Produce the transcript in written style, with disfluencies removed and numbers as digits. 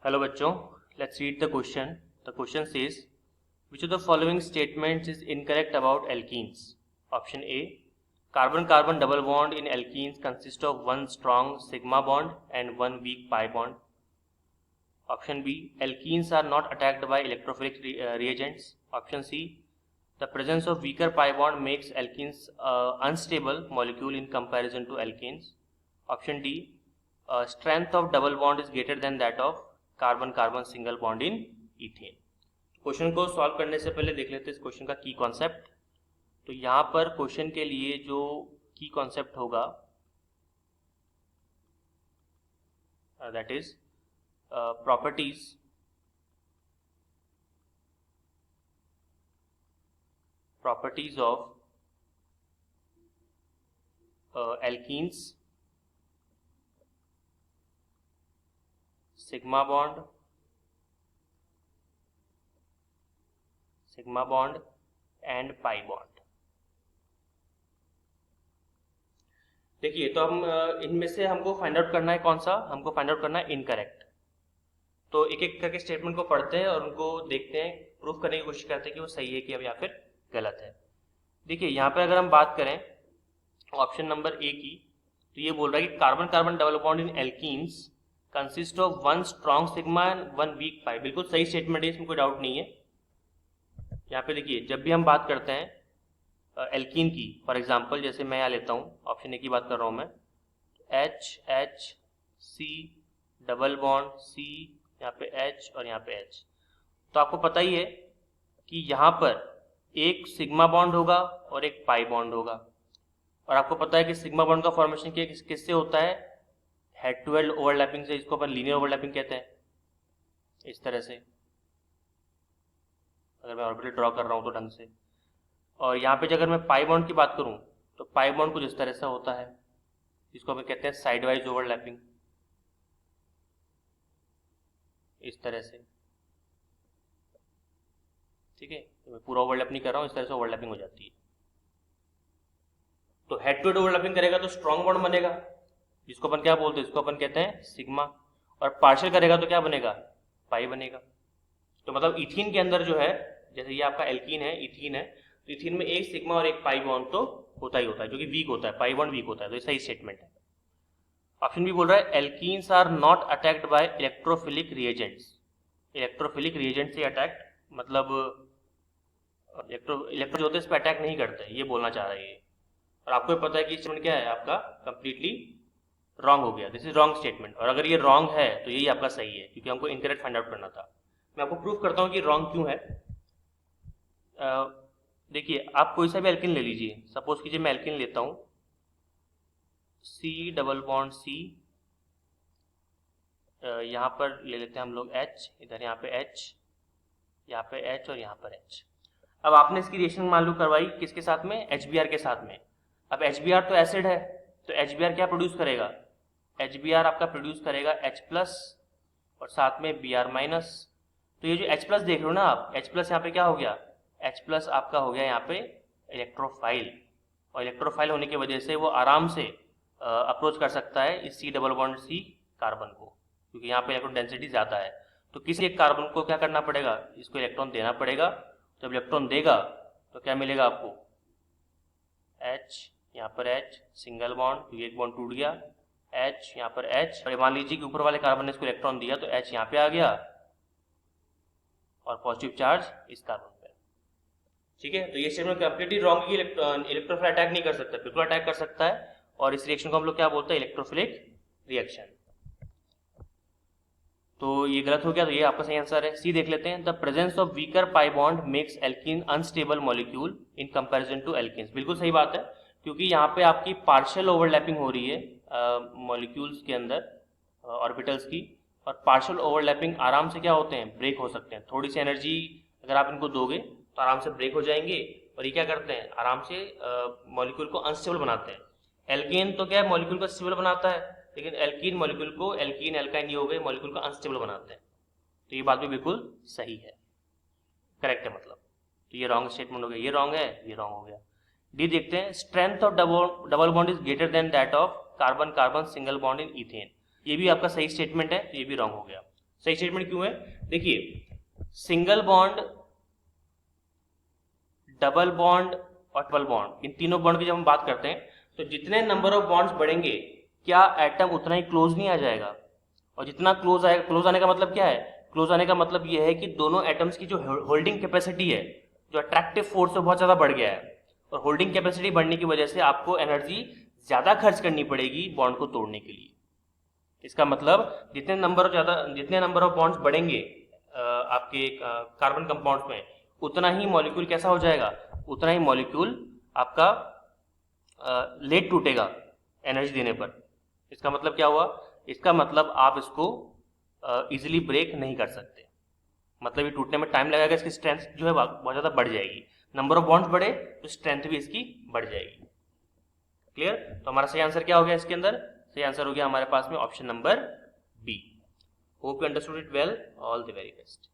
Hello बच्चों, let's read the question. The question says which of the following statements is incorrect about alkenes? Option A, carbon carbon double bond in alkenes consist of one strong sigma bond and one weak pi bond. Option B, alkenes are not attacked by electrophilic reagents. Option C, the presence of weaker pi bond makes alkenes unstable molecule in comparison to alkanes. Option D, strength of double bond is greater than that of carbon carbon single bond in ethane. Question को solve करने से पहले देख लेते हैं इस question का की कॉन्सेप्ट. तो यहाँ पर क्वेश्चन के लिए जो की कॉन्सेप्ट होगा that is properties of alkenes, sigma bond and pi bond. देखिए, तो हम इनमें से हमको फाइंड आउट करना है कौन सा, हमको फाइंड आउट करना है इनकरेक्ट. तो एक एक करके स्टेटमेंट को पढ़ते हैं और उनको देखते हैं, प्रूफ करने की कोशिश करते हैं कि वो सही है कि अब या फिर गलत है. देखिए, यहाँ पे अगर हम बात करें ऑप्शन नंबर ए की, तो ये बोल रहा है कि carbon carbon double bond in alkenes consist of one strong sigma and one week पाई. बिल्कुल सही स्टेटमेंट है, इसमें कोई डाउट नहीं है. यहाँ पे देखिए, जब भी हम बात करते हैं एल्कीन की, फॉर एग्जांपल जैसे मैं यहाँ लेता हूँ, ऑप्शन ए की बात कर रहा हूँ मैं, H H C double bond C, यहाँ पे एच और यहाँ पे एच. तो आपको पता ही है कि यहाँ पर एक सिग्मा बॉन्ड होगा और एक पाई बॉन्ड होगा. और आपको पता है कि सिग्मा बॉन्ड का फॉर्मेशन किससे होता है, हेड टू हेड ओवरलैपिंग से. इसको अपन लीनियर ओवरलैपिंग कहते हैं. इस तरह से अगर मैं ऑर्बिटल ड्रॉ कर रहा हूं तो ढंग से. और यहाँ पे अगर मैं पाई बॉन्ड की बात करूं तो पाई बॉन्ड कुछ इस तरह से होता है, जिसको हम कहते हैं साइडवाइज ओवरलैपिंग. इस तरह से, ठीक है. तो मैं पूरा ओवरलैप नहीं कर रहा हूं, इस तरह से ओवरलैपिंग हो जाती है. तो हेड टू हेड ओवरलैपिंग करेगा तो स्ट्रॉन्ग बॉन्ड बनेगा, जिसको अपन क्या बोलते हैं, इसको अपन कहते हैं सिग्मा. और पार्शियल करेगा तो क्या बनेगा, पाई बनेगा. तो मतलब इथीन के अंदर जो है, जैसे ये आपका एल्कीन है, इथीन है, तो इथीन में एक सिग्मा और एक पाई बॉन्ड तो होता ही होता है, जो कि वीक होता है, पाई बॉन्ड वीक होता है. तो ये सही स्टेटमेंट है. ऑप्शन बी बोल रहा है alkenes are not attacked by electrophilic reagents. Electrophilic reagent से अटैक्ट मतलब इलेक्ट्रो जो होते हैं इस पर अटैक नहीं करते, ये बोलना चाह रहा है ये. और आपको पता है कि स्टेटमेंट क्या है आपका, कंप्लीटली रॉन्ग हो गया. This is wrong statement. और अगर ये रॉन्ग है तो यही आपका सही है, क्योंकि हमको इनकरेक्ट फाइंड आउट करना था. मैं आपको प्रूफ करता हूँ कि रॉन्ग क्यों है. देखिए, आप कोई सा भी एल्किन ले लीजिए. सपोज कीजिए मैं एल्किन लेता हूँ सी डबल बॉन्ड सी, यहाँ पर ले लेते हैं हम लोग एच, इधर यहाँ पे एच, यहाँ पे एच और यहाँ पर एच. अब आपने इसकी रिएक्शन मालूम करवाई किसके साथ में, HBr के साथ में. अब HBr तो एसिड है, तो HBr क्या प्रोड्यूस करेगा, HBr आपका प्रोड्यूस करेगा H प्लस और साथ में Br माइनस. तो ये जो H प्लस देख रहे हो ना आप, H प्लस यहाँ पे क्या हो गया, H प्लस आपका हो गया यहाँ पे इलेक्ट्रोफाइल. और इलेक्ट्रोफाइल होने की वजह से वो आराम से अप्रोच कर सकता है इस C double bond C carbon को, क्योंकि यहाँ पे इलेक्ट्रॉन डेंसिटी ज़्यादा है. तो किसी एक कार्बन को क्या करना पड़ेगा, इसको इलेक्ट्रॉन देना पड़ेगा. जब इलेक्ट्रॉन देगा तो क्या मिलेगा आपको, H, यहाँ पर H सिंगल बॉन्ड, तो एक बॉन्ड टूट गया, H यहाँ पर H. और मान लीजिए कि ऊपर वाले कार्बन ने इसको इलेक्ट्रॉन दिया, तो H यहाँ पे आ गया और पॉजिटिव चार्ज इस कार्बन पे. ठीक है. तो ये स्टेटमेंट कंप्लीटली रॉन्ग है. इलेक्ट्रोफिल अटैक नहीं कर सकता, बिल्कुल अटैक कर सकता है. और इस रिएक्शन को हम लोग क्या बोलते हैं, इलेक्ट्रोफिलिक रिएक्शन. तो ये गलत हो गया, तो ये आपका सही आंसर है. सी देख लेते हैं. The presence of weaker pi bond makes alkene unstable molecule in comparison to alkenes. बिल्कुल सही बात है, क्योंकि यहाँ पे आपकी पार्शियल ओवरलैपिंग हो रही है मॉलिक्यूल्स के अंदर, ऑर्बिटल्स की. और पार्शियल ओवरलैपिंग आराम से क्या होते हैं, ब्रेक हो सकते हैं. थोड़ी सी एनर्जी अगर आप इनको दोगे तो आराम से ब्रेक हो जाएंगे. और ये क्या करते हैं, आराम से मॉलिक्यूल को अनस्टेबल बनाते हैं. एल्केन तो क्या है, मॉलिक्यूल को स्टेबल बनाता है, लेकिन एल्कीन मॉलिक्यूल को, एल्कीन एल्काइन नहीं हो गए, मॉलिक्यूल को अनस्टेबल बनाते हैं. तो ये बात भी बिल्कुल सही है, करेक्ट है मतलब. तो ये रॉन्ग स्टेटमेंट हो गया, ये रॉन्ग है, ये रॉन्ग हो गया. डी देखते हैं. Strength of double bond is greater than that of carbon carbon single bond in ethane. ये भी आपका सही स्टेटमेंट है, तो ये भी रॉन्ग हो गया. सही स्टेटमेंट क्यों है? देखिए, सिंगल बॉन्ड, डबल बॉन्ड और ट्रिपल बॉन्ड, इन तीनों बॉन्ड की जब हम बात करते हैं तो जितने नंबर ऑफ बॉन्ड्स बढ़ेंगे, क्या एटम उतना ही क्लोज नहीं आ जाएगा? और जितना क्लोज आएगा, क्लोज आने का मतलब क्या है? क्लोज आने का मतलब यह है कि दोनों एटम्स की जो होल्डिंग कैपेसिटी है, जो अट्रैक्टिव फोर्स है, बहुत ज़्यादा बढ़ गया है। और होल्डिंग कैपेसिटी बढ़ने की वजह से आपको एनर्जी ज़्यादा खर्च करनी पड़ेगी बॉन्ड को तोड़ने के लिए। इसका मतलब जितने नंबर ऑफ बॉन्ड्स बढ़ेंगे आपके कार्बन कंपाउंड्स में, उतना ही मॉलिक्यूल कैसा हो जाएगा? उतना ही मॉलिक्यूल आपका लेट टूटेगा एनर्जी देने पर। इसका मतलब क्या हुआ? इसका मतलब आप इसको इजीली ब्रेक नहीं कर सकते। मतलब ये टूटने में टाइम लगेगा, इसकी स्ट्रेंथ जो है बहुत ज़्यादा बढ़ जाएगी। नंबर ऑफ बॉन्ड्स बढ़े तो स्ट्रेंथ भी इसकी बढ़ जाएगी। क्लियर? तो हमारा सही आंसर क्या हो गया इसके अंदर? सही आंसर हो गया हमारे पास में option number B. Hope you understood it well. All the very best.